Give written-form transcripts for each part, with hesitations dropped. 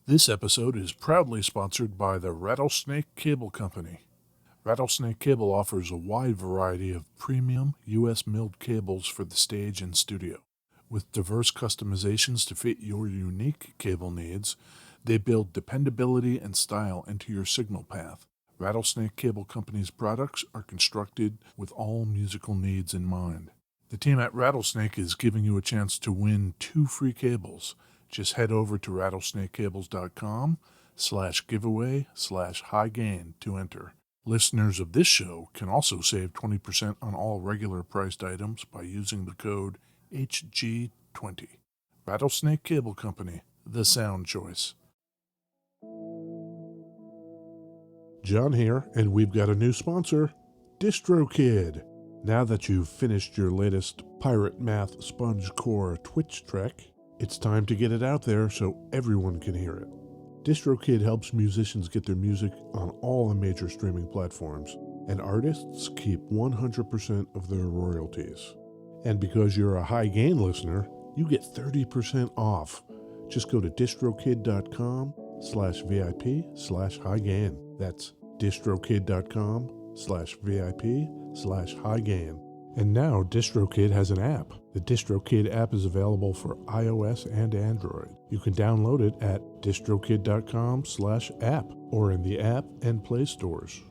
This episode is proudly sponsored by the Rattlesnake Cable Company. Rattlesnake Cable offers a wide variety of premium U.S. milled cables for the stage and studio. With diverse customizations to fit your unique cable needs, they build dependability and style into your signal path. Rattlesnake Cable Company's products are constructed with all musical needs in mind. The team at Rattlesnake is giving you a chance to win 2 free cables. Just head over to rattlesnakecables.com/giveaway/high-gain to enter. Listeners of this show can also save 20% on all regular priced items by using the code HG20. Rattlesnake Cable Company, the sound choice. John here, and we've got a new sponsor, DistroKid. Now that you've finished your latest Pirate Math Sponge Core Twitch trek, it's time to get it out there so everyone can hear it. DistroKid helps musicians get their music on all the major streaming platforms, and artists keep 100% of their royalties. And because you're a high-gain listener, you get 30% off. Just go to distrokid.com/VIP/high-gain. That's distrokid.com/VIP/high-gain. And now DistroKid has an app. The DistroKid app is available for iOS and Android. You can download it at distrokid.com/app or in the app and Play stores.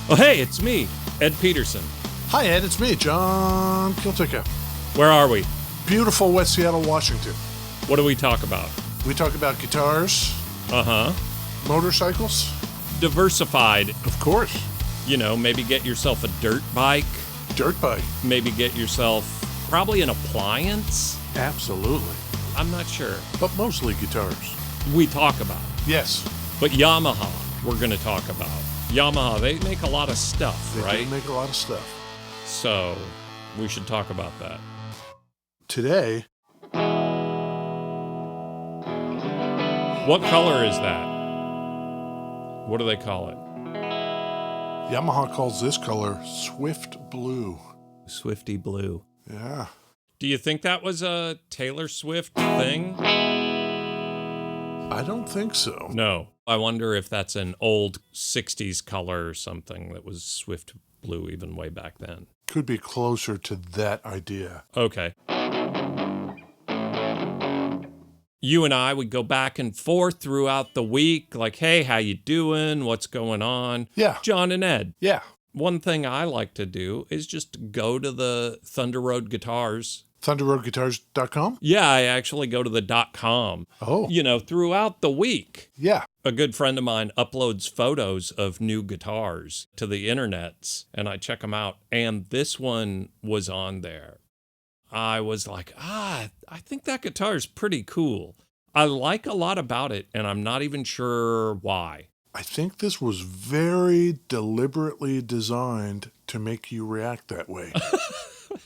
Oh, hey, it's me, Ed Peterson. Hi, Ed. It's me, John Kiltica. Where are we? Beautiful West Seattle, Washington. What do we talk about? We talk about guitars, Uh-huh. motorcycles, Diversified. of course, You know, maybe get yourself a dirt bike. dirt bike. Maybe get yourself probably an appliance. Absolutely. I'm not sure. But mostly guitars. We talk about. Yes. But Yamaha, we're going to talk about. Yamaha, they make a lot of stuff, They right? do make a lot of stuff. So we should talk about that. Today, What color is that? What do they call it? Yamaha calls this color Swift Blue. Swifty blue. Yeah. Do you think that was a Taylor Swift thing? I don't think so. No. I wonder if that's an old 60s color or something that was Swift blue even way back then. Could be closer to that idea. Okay. You and I would go back and forth throughout the week, like, hey, how you doing? What's going on? Yeah. John and Ed. Yeah. One thing I like to do is just go to the Thunder Road Guitars. ThunderRoadGuitars.com? Yeah, I actually go to the .com. Oh. You know, throughout the week. Yeah. A good friend of mine uploads photos of new guitars to the internets, and I check them out. And this one was on there. I was like, I think that guitar is pretty cool. I like a lot about it, and I'm not even sure why. I think this was very deliberately designed to make you react that way.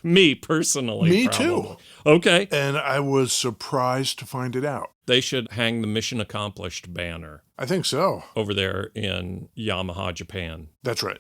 Me, personally. Me probably. too. Okay. And I was surprised to find it out. They should hang the Mission Accomplished banner I think so. over there in Yamaha, Japan. That's right.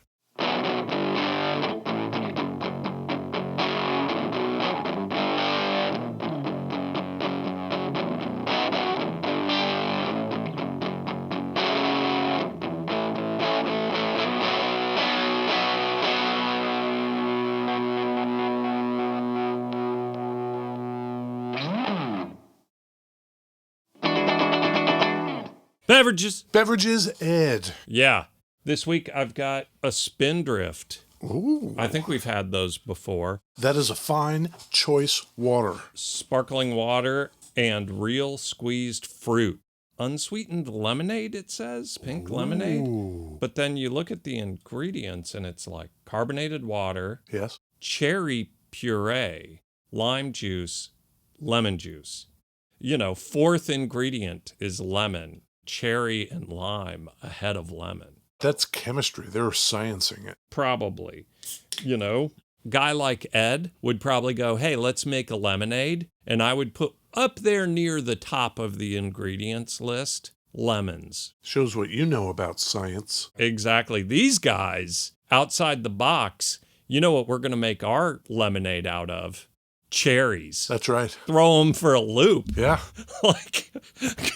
Beverages, Ed. Yeah. This week I've got a Spindrift. Ooh. I think we've had those before. That is a fine choice water. Sparkling water and real squeezed fruit. Unsweetened lemonade, it says. Pink lemonade. Ooh. But then you look at the ingredients and it's like carbonated water, Yes. cherry puree, lime juice, lemon juice. You know, fourth ingredient is lemon. Cherry and lime ahead of lemon. That's chemistry. They're sciencing it. Probably. You know, guy like Ed would probably go, hey, let's make a lemonade. And I would put up there near the top of the ingredients list, lemons. Shows what you know about science. Exactly. These guys, outside the box, You know what we're going to make our lemonade out of? Cherries. That's right. Throw them for a loop. Yeah. Like,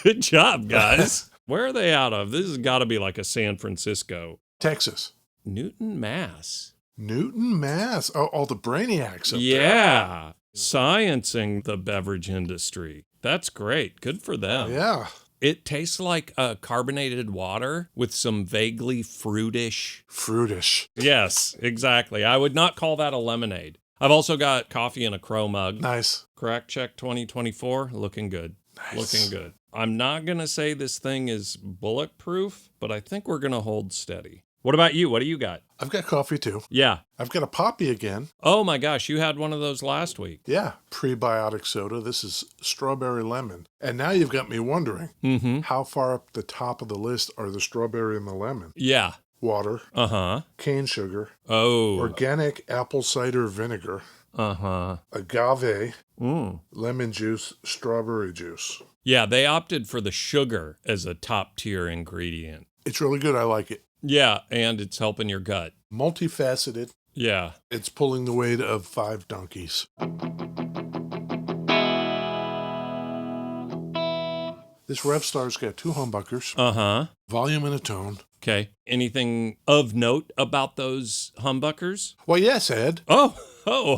good job, guys. Where are they out of? This has got to be like a San Francisco. Texas. Newton, Mass. Newton, Mass. Oh, all the brainiacs up there. Yeah. Sciencing the beverage industry. That's great. Good for them. Yeah. It tastes like a carbonated water with some vaguely fruitish. Fruitish. Yes, exactly. I would not call that a lemonade. I've also got coffee in a crow mug. Nice. Crack Check 2024. Looking good. Nice. Looking good. I'm not going to say this thing is bulletproof, but I think we're going to hold steady. What about you? What do you got? I've got coffee too. Yeah. I've got a Poppy again. Oh my gosh, you had one of those last week. Yeah. Prebiotic soda. This is strawberry lemon. And now you've got me wondering, how far up the top of the list are the strawberry and the lemon? Yeah. Water. Uh-huh. Cane sugar. Oh. Organic apple cider vinegar. Uh-huh. Agave. Lemon juice. Strawberry juice. Yeah, they opted for the sugar as a top tier ingredient. It's really good. I like it. Yeah, and it's helping your gut. Multifaceted. Yeah. It's pulling the weight of 5 donkeys. This Revstar's got 2 humbuckers. Uh-huh. Volume and a tone. Okay. Anything of note about those humbuckers? Well, yes, Ed. Oh,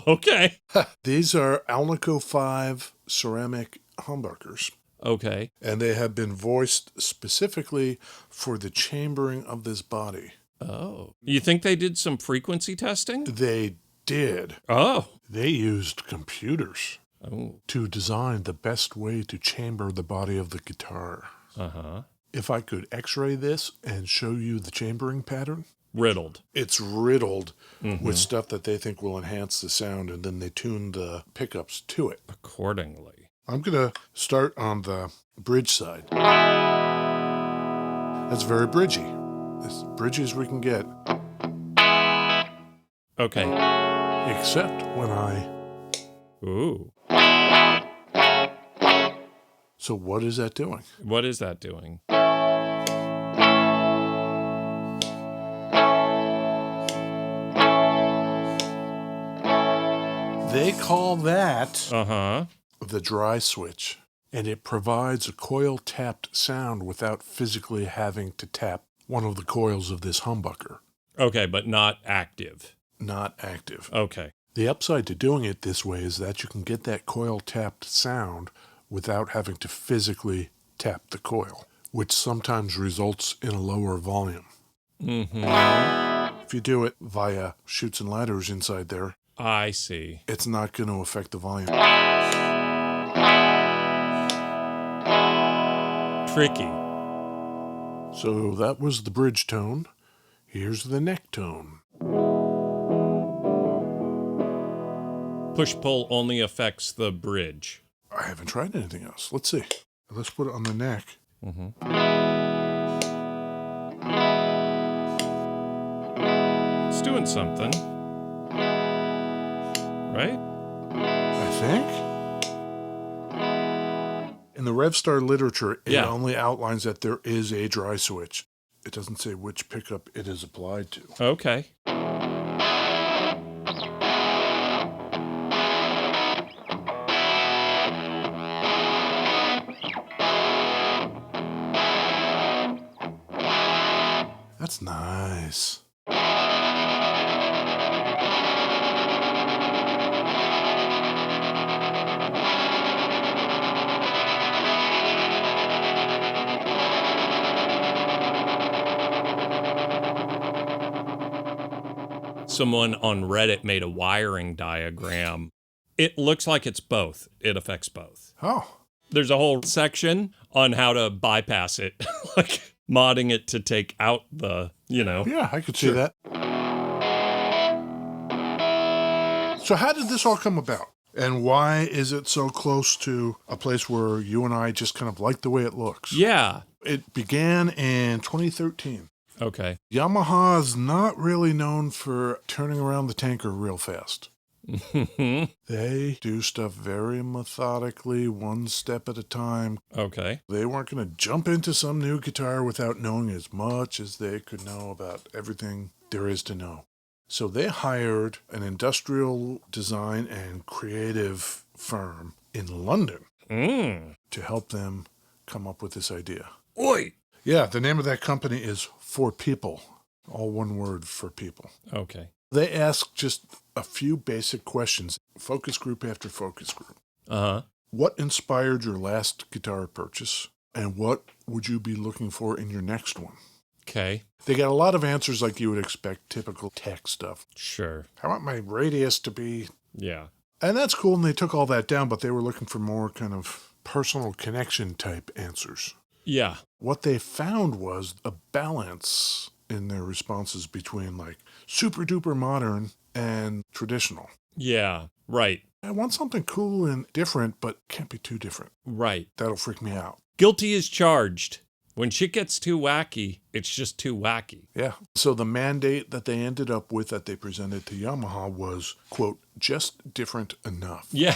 okay. These are Alnico 5 ceramic humbuckers. Okay. And they have been voiced specifically for the chambering of this body. Oh. You think they did some frequency testing? They did. Oh. They used computers Oh. to design the best way to chamber the body of the guitar. Uh-huh. If I could x-ray this and show you the chambering pattern, Riddled. it's riddled with stuff that they think will enhance the sound, and then they tune the pickups to it. Accordingly. I'm going to start on the bridge side. That's very bridgy. As bridgy as we can get. Okay. Except when I... Ooh. So what is that doing? What is that doing? They call that Uh-huh. the dry switch. And it provides a coil-tapped sound without physically having to tap one of the coils of this humbucker. Okay, but not active. Not active. Okay. The upside to doing it this way is that you can get that coil-tapped sound without having to physically tap the coil, which sometimes results in a lower volume. If you do it via chutes and ladders inside there, I see. it's not going to affect the volume. Tricky. So that was the bridge tone. Here's the neck tone. Push-pull only affects the bridge. I haven't tried anything else. Let's see. Let's put it on the neck. It's doing something. Right? I think. In the Revstar literature, it only outlines that there is a dry switch. It doesn't say which pickup it is applied to. Okay. That's nice. Someone on Reddit made a wiring diagram. It looks like it's both. It affects both. Oh. There's a whole section on how to bypass it, like modding it to take out the, Yeah, I could see that. So how did this all come about? And why is it so close to a place where you and I just kind of like the way it looks? Yeah. It began in 2013. Okay. Yamaha is not really known for turning around the tanker real fast. They do stuff very methodically, one step at a time. Okay. They weren't going to jump into some new guitar without knowing as much as they could know about everything there is to know. So they hired an industrial design and creative firm in London to help them come up with this idea. Oi! Yeah, the name of that company is For People, all one word, For People. Okay. They ask just a few basic questions, focus group after focus group. Uh-huh. What inspired your last guitar purchase? And what would you be looking for in your next one? Okay. They got a lot of answers like you would expect, typical tech stuff. Sure. I want my radius to be... Yeah. And that's cool, and they took all that down, but they were looking for more kind of personal connection type answers. Yeah. What they found was a balance in their responses between like super duper modern and traditional. Yeah. Right. I want something cool and different, but can't be too different. Right. That'll freak me out. Guilty as charged. When shit gets too wacky, it's just too wacky. Yeah. So the mandate that they ended up with that they presented to Yamaha was, quote, just different enough. Yeah.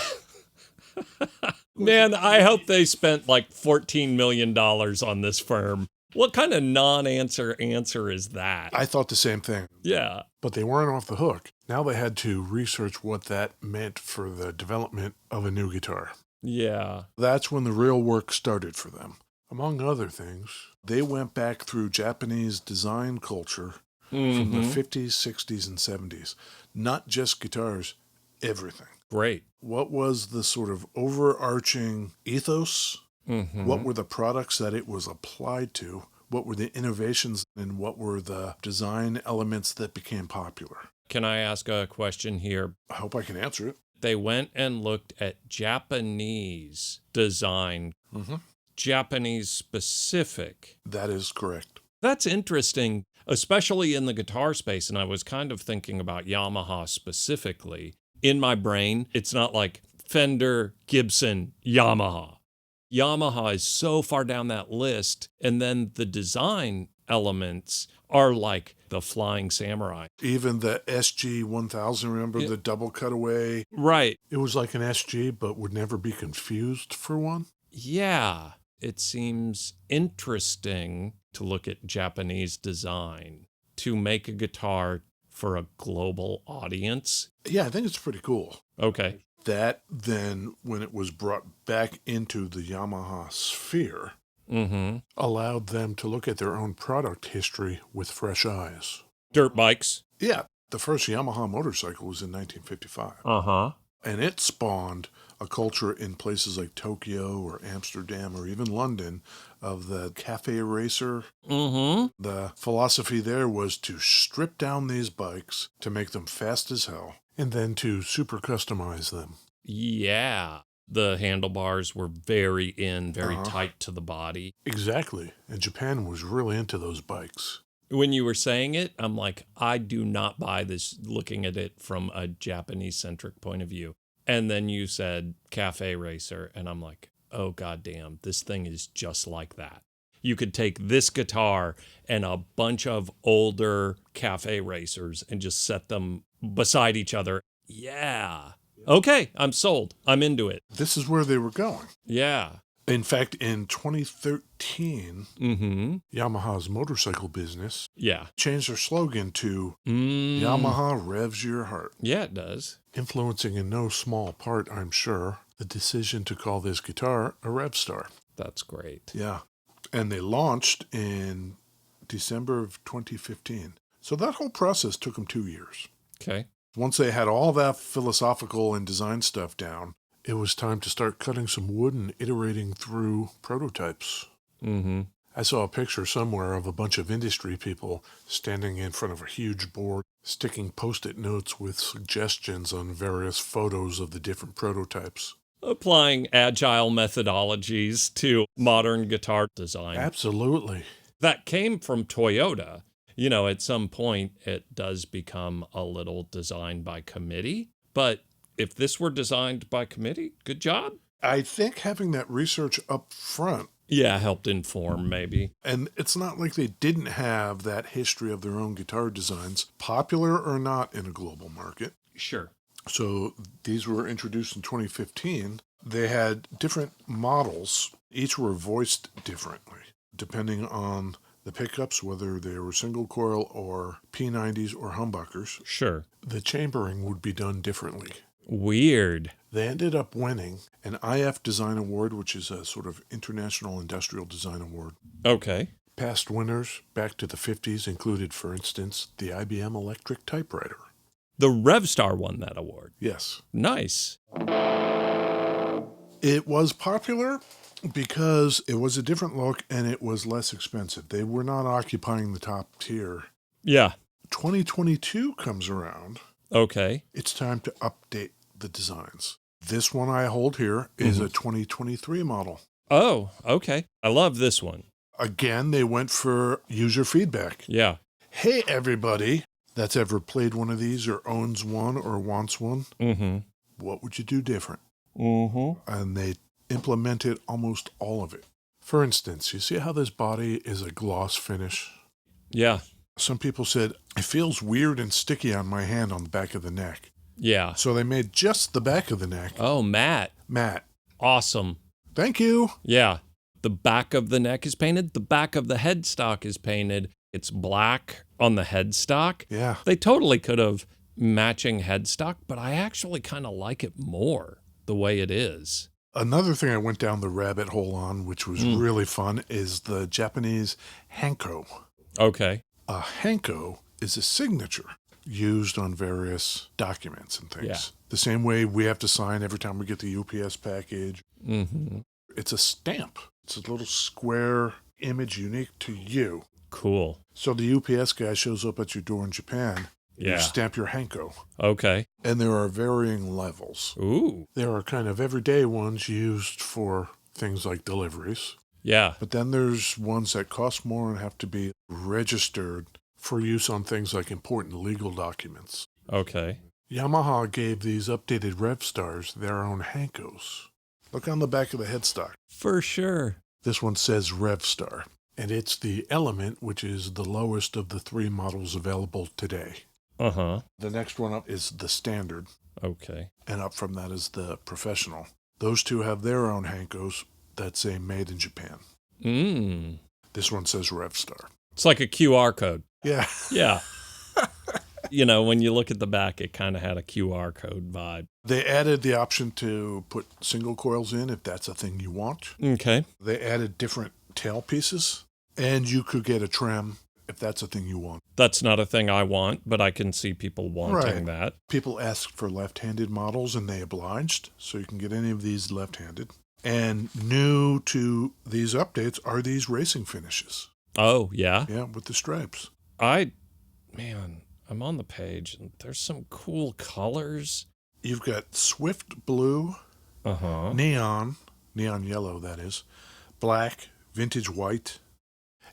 Man, I hope they spent like $14 million on this firm. What kind of non-answer answer is that? I thought the same thing. Yeah. But they weren't off the hook. Now they had to research what that meant for the development of a new guitar. Yeah. That's when the real work started for them. Among other things, they went back through Japanese design culture from the 50s, 60s, and 70s. Not just guitars, everything. Great. What was the sort of overarching ethos? What were the products that it was applied to? What were the innovations and what were the design elements that became popular? Can I ask a question here? I hope I can answer it. They went and looked at Japanese design, Japanese specific. That is correct. That's interesting, especially in the guitar space. And I was kind of thinking about Yamaha specifically. In my brain, it's not like Fender, Gibson, Yamaha. Yamaha is so far down that list. And then the design elements are like the Flying Samurai. Even the SG 1000, remember the double cutaway? Right. It was like an SG, but would never be confused for one. Yeah. It seems interesting to look at Japanese design to make a guitar for a global audience. Yeah, I think it's pretty cool. Okay. That then, when it was brought back into the Yamaha sphere, allowed them to look at their own product history with fresh eyes. Dirt bikes. Yeah, the first Yamaha motorcycle was in 1955. And it spawned a culture in places like Tokyo or Amsterdam or even London of the cafe racer. The philosophy there was to strip down these bikes to make them fast as hell and then to super customize them. Yeah. The handlebars were very tight to the body. Exactly. And Japan was really into those bikes. When you were saying it, I'm like, I do not buy this looking at it from a Japanese-centric point of view. And then you said cafe racer, and I'm like, oh, goddamn, this thing is just like that. You could take this guitar and a bunch of older cafe racers and just set them beside each other. Yeah. Okay, I'm sold. I'm into it. This is where they were going. Yeah. In fact, in 2013, Yamaha's motorcycle business changed their slogan to Yamaha revs your heart. Yeah, it does. Influencing in no small part, I'm sure, the decision to call this guitar a Revstar. That's great. Yeah. And they launched in December of 2015. So that whole process took them 2 years. Okay. Once they had all that philosophical and design stuff down, it was time to start cutting some wood and iterating through prototypes. I saw a picture somewhere of a bunch of industry people standing in front of a huge board, sticking Post-it notes with suggestions on various photos of the different prototypes. Applying agile methodologies to modern guitar design. Absolutely. That came from Toyota. You know, at some point, it does become a little design by committee. But if this were designed by committee, good job. I think having that research up front. Yeah, helped inform, maybe. And it's not like they didn't have that history of their own guitar designs, popular or not in a global market. Sure. So these were introduced in 2015. They had different models. Each were voiced differently, depending on The pickups, whether they were single coil or P90s or humbuckers, Sure. the chambering would be done differently. Weird. They ended up winning an IF Design Award, which is a sort of International Industrial Design Award. Okay. Past winners back to the 50s included, for instance, the IBM electric typewriter. The Revstar won that award. Yes. Nice. It was popular because it was a different look and it was less expensive. They were not occupying the top tier. Yeah. 2022 comes around. Okay. It's time to update the designs. This one I hold here is a 2023 model. Oh, okay. I love this one. Again, they went for user feedback. Yeah. Hey, everybody that's ever played one of these or owns one or wants one, what would you do different? And they implemented almost all of it. For instance, you see how this body is a gloss finish? Yeah. Some people said, it feels weird and sticky on my hand on the back of the neck. Yeah. So they made just the back of the neck Oh, matte. matte. Awesome. Thank you. Yeah. The back of the neck is painted. The back of the headstock is painted. It's black on the headstock. Yeah. They totally could have matching headstock, but I actually kind of like it more the way it is. Another thing I went down the rabbit hole on, which was really fun, is the Japanese hanko. Okay. A hanko is a signature used on various documents and things. Yeah. The same way we have to sign every time we get the UPS package. It's a stamp. It's a little square image unique to you. Cool. So the UPS guy shows up at your door in Japan. Yeah. You stamp your hanko. Okay. And there are varying levels. Ooh. There are kind of everyday ones used for things like deliveries. Yeah. But then there's ones that cost more and have to be registered for use on things like important legal documents. Okay. Yamaha gave these updated Revstars their own hankos. Look on the back of the headstock. For sure. This one says Revstar, and it's the Element, which is the lowest of the 3 models available today. The next one up is the Standard, Okay. and up from that is the Professional. Those two have their own hankos that say Made in Japan. This one says Revstar. It's like a QR code. Yeah. Yeah. You know, when you look at the back, it kind of had a QR code vibe. They added the option to put single coils in if that's a thing you want. Okay. They added different tail pieces, and you could get a trim if that's a thing you want. That's not a thing I want, but I can see people wanting that. People asked for left-handed models, and they obliged, so you can get any of these left-handed. And new to these updates are these racing finishes. Oh, yeah? Yeah, with the stripes. Man, I'm on the page, and there's some cool colors. You've got Swift Blue, neon yellow, that is, black, vintage white,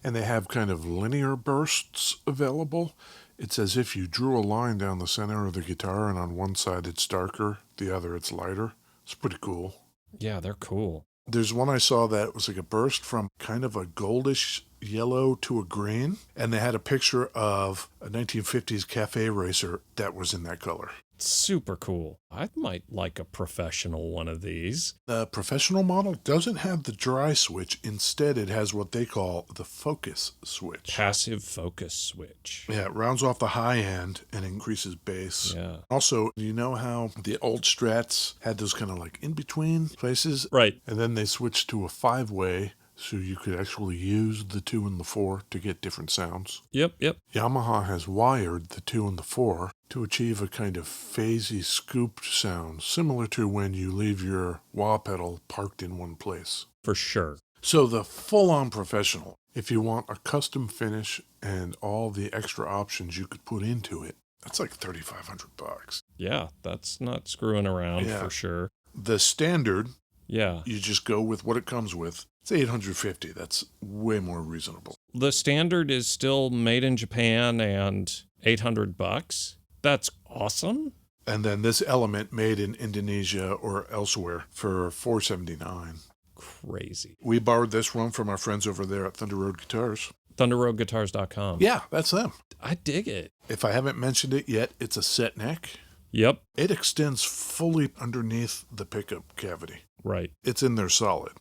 and they have kind of linear bursts available. It's as if you drew a line down the center of the guitar, and on one side it's darker, the other it's lighter. It's pretty cool. Yeah, they're cool. There's one I saw that was like a burst from kind of a goldish yellow to a green, and they had a picture of a 1950s cafe racer that was in that color. Super cool. I might like a professional one of these. The Professional model doesn't have the dry switch. Instead, it has what they call the focus switch. Passive focus switch. Yeah, it rounds off the high end and increases bass. Yeah. Also, you know how the old Strats had those kind of like in-between places? Right. And then they switched to a 5-way, so you could actually use the 2 and the 4 to get different sounds. Yep. Yamaha has wired the 2 and the 4 to achieve a kind of phasey scooped sound, similar to when you leave your wah pedal parked in one place. For sure. So the full-on Professional, if you want a custom finish and all the extra options you could put into it, that's like $3,500. Yeah, that's not screwing around for sure. The Standard, Yeah. you just go with what it comes with. It's $850. That's way more reasonable. The Standard is still made in Japan and $800. That's awesome. And then this Element made in Indonesia or elsewhere for $479. Crazy. We borrowed this one from our friends over there at Thunder Road Guitars. ThunderRoadGuitars.com. Yeah, that's them. I dig it. If I haven't mentioned it yet, it's a set neck. Yep. It extends fully underneath the pickup cavity. Right. It's in there solid.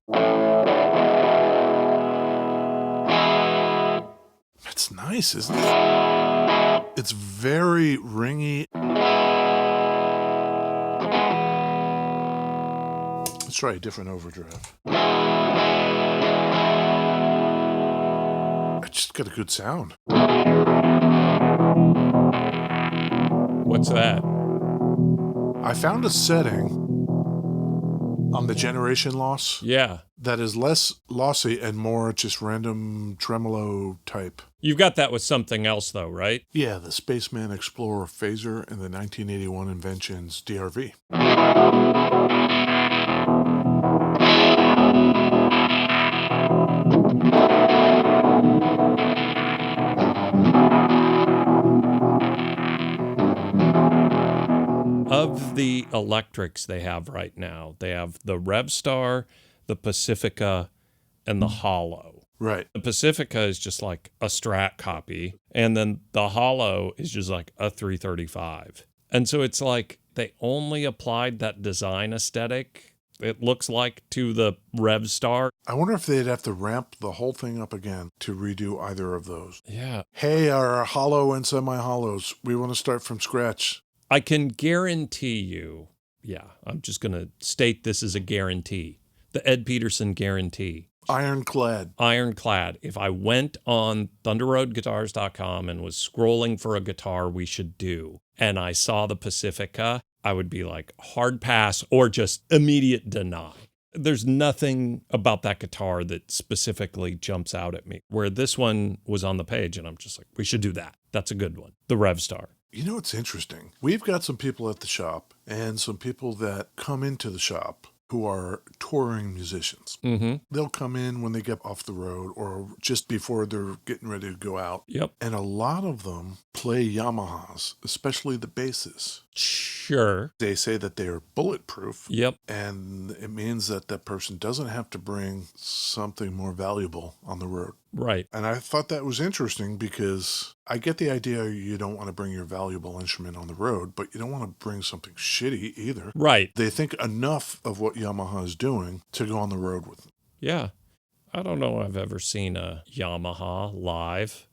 nice, isn't it? It's very ringy. Let's try a different overdrive. I just got a good sound. What's that? I found a setting on the generation loss Yeah. that is less lossy and more just random tremolo type. You've got that with something else, though, right? Yeah, the Spaceman Explorer Phaser and the 1981 Inventions DRV. Of the electrics they have right now, they have the Revstar, the Pacifica, and the Hollow. Right. The Pacifica is just like a Strat copy, and then the Hollow is just like a 335. And so it's like they only applied that design aesthetic, it looks like, to the Revstar. I wonder if they'd have to ramp the whole thing up again to redo either of those. Yeah. Hey, our hollow and semi-hollows, we want to start from scratch. I can guarantee you, I'm just going to state this as a guarantee. The Ed Peterson guarantee. Ironclad. Ironclad. If I went on thunderroadguitars.com and was scrolling for a guitar we should do, and I saw the Pacifica, I would be like, hard pass or just immediate deny. There's nothing about that guitar that specifically jumps out at me. Where this one was on the page, and I'm just like, we should do that. That's a good one. The Revstar. You know, it's interesting. We've got some people at the shop and some people that come into the shop who are touring musicians. Mm-hmm. They'll come in when they get off the road or just before they're getting ready to go out. Yep. And a lot of them play Yamahas, especially the basses. Sure. They say that they are bulletproof. Yep. And it means that that person doesn't have to bring something more valuable on the road. Right. And I thought that was interesting because I get the idea you don't want to bring your valuable instrument on the road, but you don't want to bring something shitty either. Right. They think enough of what Yamaha is doing to go on the road with them. Yeah. I don't know if I've ever seen a Yamaha live.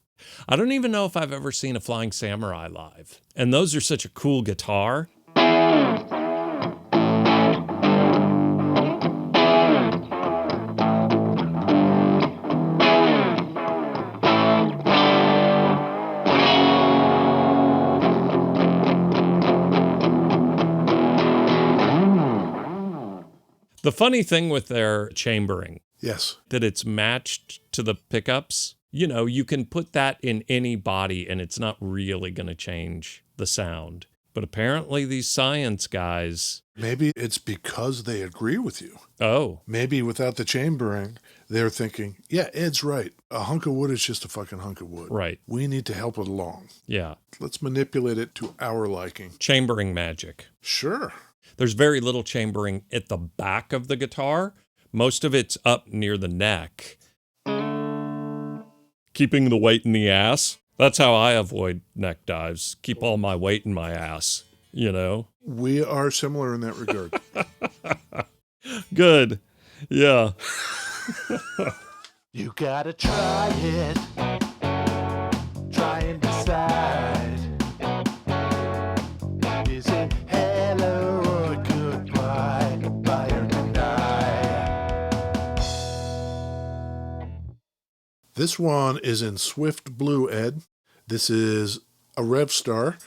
I don't even know if I've ever seen a Flying Samurai live. And those are such a cool guitar. The funny thing with their chambering, Yes. that it's matched to the pickups. You know, you can put that in any body and it's not really going to change the sound. But apparently these science guys... Maybe it's because they agree with you. Oh. Maybe without the chambering, they're thinking, yeah, Ed's right. A hunk of wood is just a fucking hunk of wood. Right. We need to help it along. Yeah. Let's manipulate it to our liking. Chambering magic. Sure. There's very little chambering at the back of the guitar. Most of it's up near the neck. Keeping the weight in the ass. That's how I avoid neck dives. Keep all my weight in my ass, you know? We are similar in that regard. Good. Yeah. You gotta try it. Try and decide. Is it hello or goodbye? Buy or deny? This one is in Swift Blue, Ed. This is a Revstar,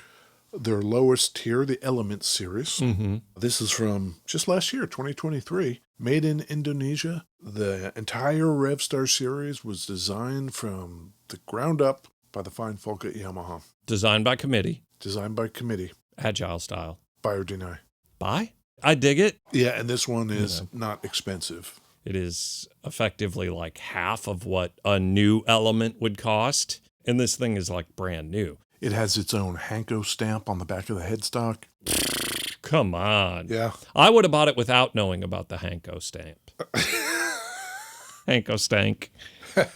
their lowest tier, the Element series. Mm-hmm. This is from just last year, 2023. Made in Indonesia. The entire Revstar series was designed from the ground up by the fine folk at Yamaha. Designed by committee. Designed by committee. Agile style. Buy or deny. Buy? I dig it. Yeah, and this one is not expensive. It is effectively like half of what a new Element would cost. And this thing is like brand new. It has its own Hanko stamp on the back of the headstock. Come on. Yeah. I would have bought it without knowing about the Hanko stamp. Hanko stank.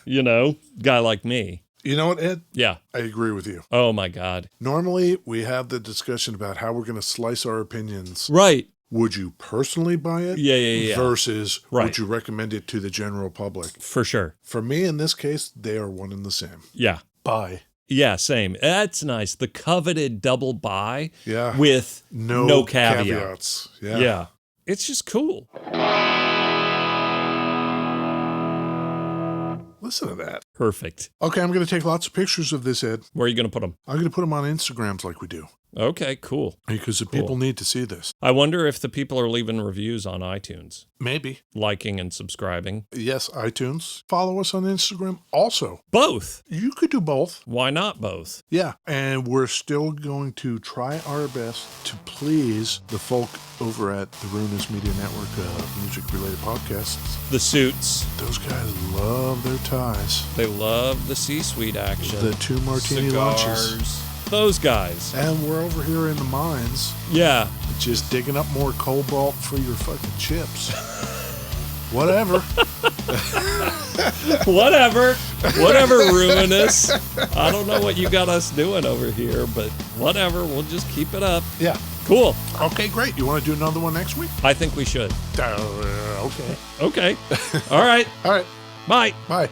You know, guy like me. You know what, Ed? Yeah. I agree with you. Oh, my God. Normally, we have the discussion about how we're going to slice our opinions. Right. Would you personally buy it? Yeah. Versus Right. would you recommend it to the general public? For sure. For me, in this case, they are one and the same. Yeah. Buy. Yeah, same. That's nice. The coveted double buy Yeah. with No caveats. Yeah. Yeah. It's just cool. Listen to that. Perfect. Okay, I'm going to take lots of pictures of this, Ed. Where are you going to put them? I'm going to put them on Instagrams like we do. Okay, cool. Because the people need to see this. I wonder if the people are leaving reviews on iTunes, Maybe. liking and subscribing. Yes, iTunes. Follow us on Instagram also. Both. You could do both. Why not both? Yeah. And we're still going to try our best to please the folk over at the Ruinous Media Network of music-related podcasts. The suits. Those guys love their ties. They love the C-suite action. The 2 martini lunches. Cigars. Those guys. And we're over here in the mines, Yeah. just digging up more cobalt for your fucking chips. Whatever. Whatever, Ruinous. I don't know what you got us doing over here, but whatever. We'll just keep it up. Yeah. Cool. Okay, great. You want to do another one next week? I think we should. Okay. Okay. All right. All right. Bye. Bye.